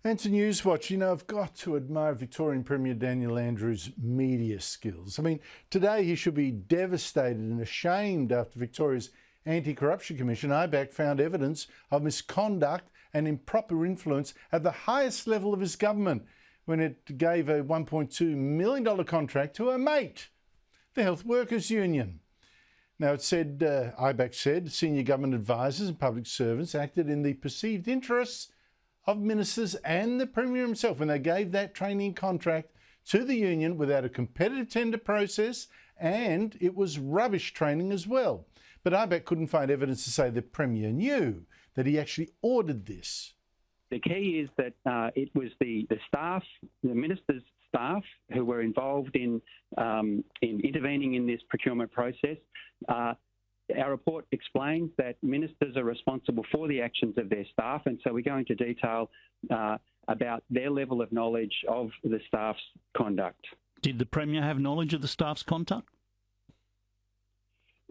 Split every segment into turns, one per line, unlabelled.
And to Newswatch, I've got to admire Victorian Premier Daniel Andrews' media skills. I mean, today he should be devastated and ashamed after Victoria's Anti-Corruption Commission, IBAC, found evidence of misconduct and improper influence at the highest level of his government when it gave a $1.2 million contract to a mate, the Health Workers Union. Now, IBAC said senior government advisors and public servants acted in the perceived interests of ministers and the Premier himself when they gave that training contract to the union without a competitive tender process, and it was rubbish training as well. But IBAC couldn't find evidence to say the Premier knew that he actually ordered this.
The key is that it was the staff, the minister's staff, who were involved in intervening in this procurement process. Our report explains that ministers are responsible for the actions of their staff, and so we go into detail about their level of knowledge of the staff's conduct.
Did the Premier have knowledge of the staff's conduct?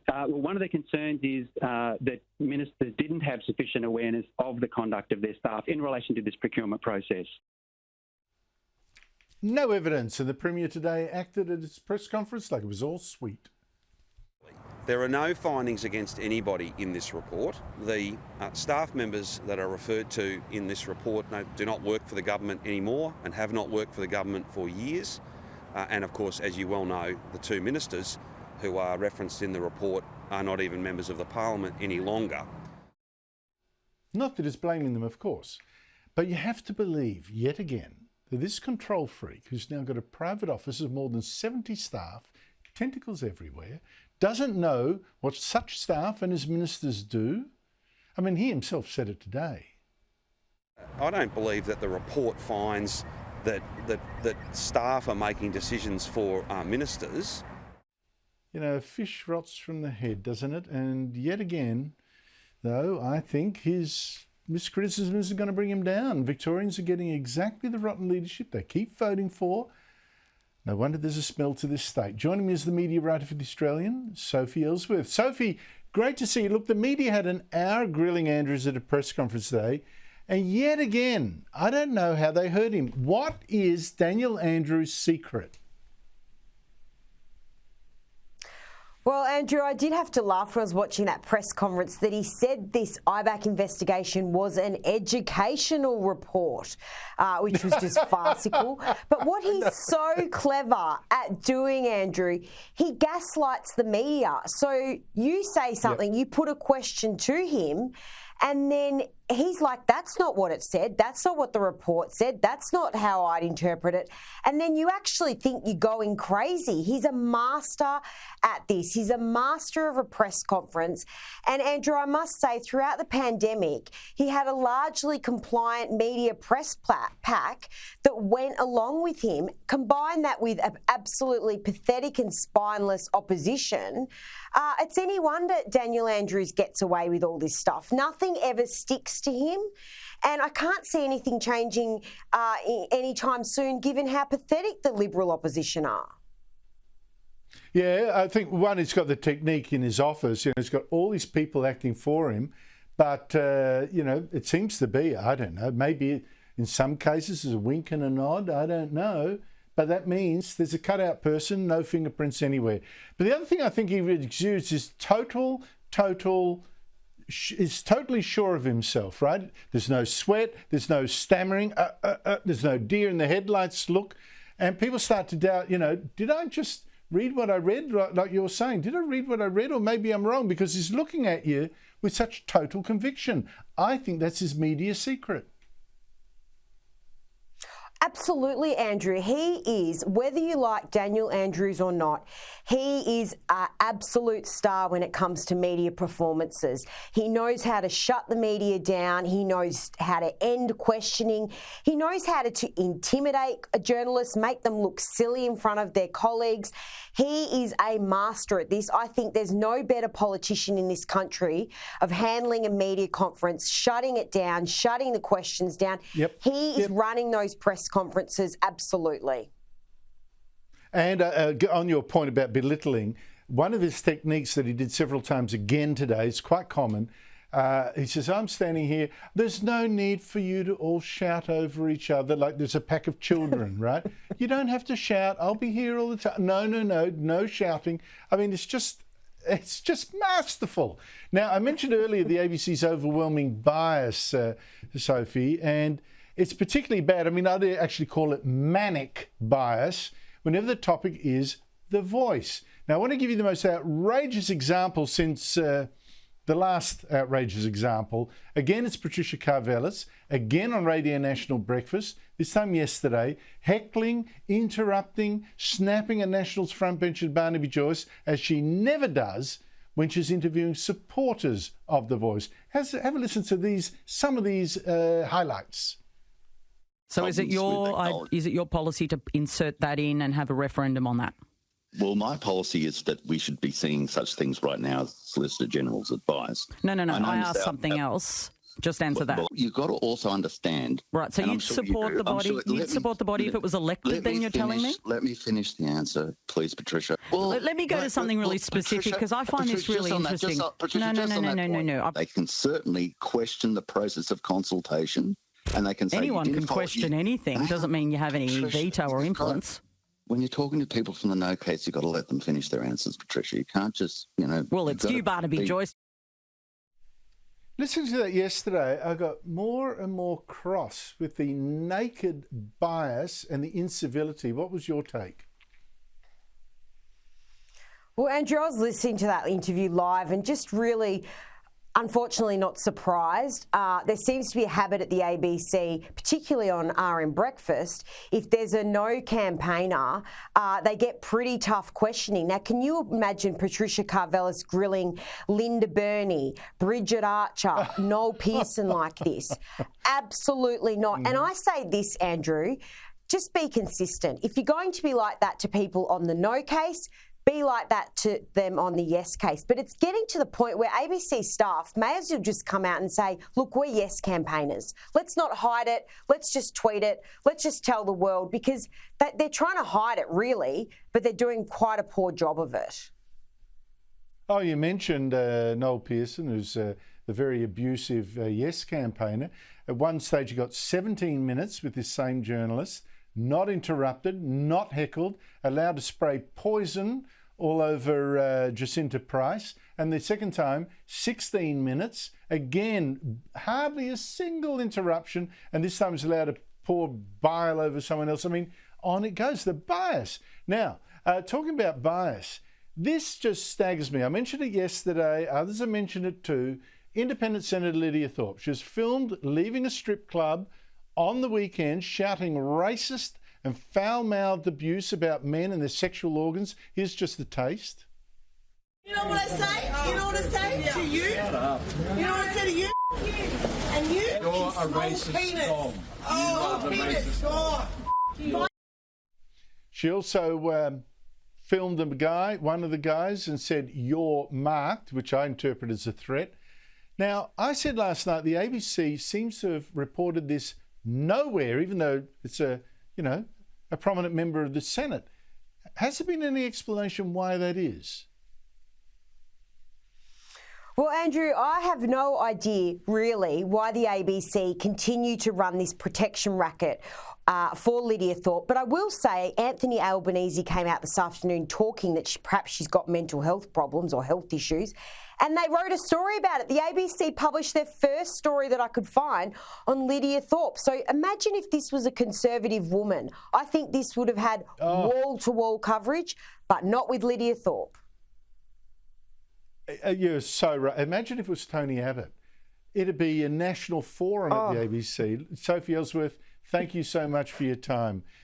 Well, one of the concerns is that ministers didn't have sufficient awareness of the conduct of their staff in relation to this procurement process.
No evidence, and the Premier today acted at his press conference like it was all sweet.
There are no findings against anybody in this report. The staff members that are referred to in this report do not work for the government anymore and have not worked for the government for years. And of course, as you well know, the two ministers who are referenced in the report are not even members of the Parliament any longer.
Not that it's blaming them, of course, but you have to believe, yet again, that this control freak, who's now got a private office of more than 70 staff, tentacles everywhere, doesn't know what such staff and his ministers do. I mean, he himself said it today.
I don't believe that the report finds that staff are making decisions for ministers.
Fish rots from the head, doesn't it? And yet again, though, I think his miscriticisms are going to bring him down. Victorians are getting exactly the rotten leadership they keep voting for. No wonder there's a smell to this state. Joining me is the media writer for The Australian, Sophie Elsworth. Sophie, great to see you. Look, the media had an hour grilling Andrews at a press conference today, and yet again, I don't know how they heard him. What is Daniel Andrews' secret?
Well, Andrew, I did have to laugh when I was watching that press conference that he said this IBAC investigation was an educational report, which was just farcical. But what he's so clever at doing, Andrew, he gaslights the media. So you say something, you put a question to him, and then he's like, that's not what it said. That's not what the report said. That's not how I'd interpret it. And then you actually think you're going crazy. He's a master at this. He's a master of a press conference. And Andrew, I must say, throughout the pandemic, he had a largely compliant media press pack that went along with him. Combine that with absolutely pathetic and spineless opposition. It's any wonder Daniel Andrews gets away with all this stuff. Nothing ever sticks to him, and I can't see anything changing anytime soon, given how pathetic the Liberal opposition are.
Yeah, I think one, he's got the technique in his office. He's got all these people acting for him, but it seems to be, I don't know, maybe in some cases there's a wink and a nod. I don't know. But that means there's a cutout person, no fingerprints anywhere. But the other thing I think he exudes is is totally sure of himself, right? There's no sweat, there's no stammering, there's no deer in the headlights look. And people start to doubt, did I just read what I read, like you're saying? Did I read what I read, or maybe I'm wrong? Because he's looking at you with such total conviction. I think that's his media secret.
Absolutely, Andrew. He is, whether you like Daniel Andrews or not, he is an absolute star when it comes to media performances. He knows how to shut the media down. He knows how to end questioning. He knows how to intimidate a journalist, make them look silly in front of their colleagues. He is a master at this. I think there's no better politician in this country of handling a media conference, shutting it down, shutting the questions down.
Yep.
He is running those press conferences, absolutely.
And on your point about belittling, one of his techniques that he did several times again today is quite common. He says, I'm standing here. There's no need for you to all shout over each other like there's a pack of children, right? You don't have to shout. I'll be here all the time. No shouting. I mean, it's just masterful. Now, I mentioned earlier the ABC's overwhelming bias, Sophie, and it's particularly bad. I mean, I'd actually call it manic bias whenever the topic is The Voice. Now, I want to give you the most outrageous example since the last outrageous example. Again, it's Patricia Karvelas, again on Radio National Breakfast, this time yesterday, heckling, interrupting, snapping at National's front bench at Barnaby Joyce, as she never does when she's interviewing supporters of The Voice. Have a listen to some of these highlights.
So is it your policy to insert that in and have a referendum on that?
Well, my policy is that we should be seeing such things right now as Solicitor General's advice.
No. I asked something else. Just answer that.
Well, you've got to also understand.
Right, so you'd support the body. You'd support the body if it was elected. Then you're telling me.
Let me finish the answer, please, Patricia.
Well, let me go to something really specific because I find this really interesting. No.
They can certainly question the process of consultation, and they can say
anyone can question anything. Doesn't mean you have any veto or influence.
When you're talking to people from the no case, you've got to let them finish their answers, Patricia. You can't just,
Well, it's you, Barnaby Joyce.
Listening to that yesterday, I got more and more cross with the naked bias and the incivility. What was your take?
Well, Andrew, I was listening to that interview live and just really, unfortunately, not surprised. There seems to be a habit at the ABC, particularly on RM Breakfast. If there's a no campaigner, they get pretty tough questioning. Now, can you imagine Patricia Karvelas grilling Linda Burney, Bridget Archer, Noel Pearson like this? Absolutely not. And I say this, Andrew, just be consistent. If you're going to be like that to people on the no case, be like that to them on the yes case. But it's getting to the point where ABC staff may as well just come out and say, look, we're yes campaigners. Let's not hide it. Let's just tweet it. Let's just tell the world, because they're trying to hide it, really, but they're doing quite a poor job of it.
Oh, you mentioned Noel Pearson, who's the very abusive yes campaigner. At one stage, he got 17 minutes with this same journalist, not interrupted, not heckled, allowed to spray poison all over Jacinta Price. And the second time, 16 minutes. Again, hardly a single interruption. And this time he's allowed to pour bile over someone else. I mean, on it goes, the bias. Now, talking about bias, this just staggers me. I mentioned it yesterday. Others have mentioned it too. Independent Senator Lydia Thorpe. She was filmed leaving a strip club on the weekend, shouting racist and foul-mouthed abuse about men and their sexual organs. Here's just the taste.
You know what I say? You know what I say to you? Shut up. You know what I say to you? And you? You're a racist penis. Dog. Oh, penis. God.
She also filmed one of the guys, and said, "You're marked," which I interpret as a threat. Now, I said last night the ABC seems to have reported this nowhere, even though it's a prominent member of the Senate. Has there been any explanation why that is?
Well, Andrew, I have no idea really why the ABC continue to run this protection racket for Lydia Thorpe. But I will say Anthony Albanese came out this afternoon talking that perhaps she's got mental health problems or health issues. And they wrote a story about it. The ABC published their first story that I could find on Lydia Thorpe. So imagine if this was a Conservative woman. I think this would have had wall-to-wall coverage, but not with Lydia Thorpe.
You're so right. Imagine if it was Tony Abbott. It'd be a national forum at the ABC. Sophie Elsworth, thank you so much for your time.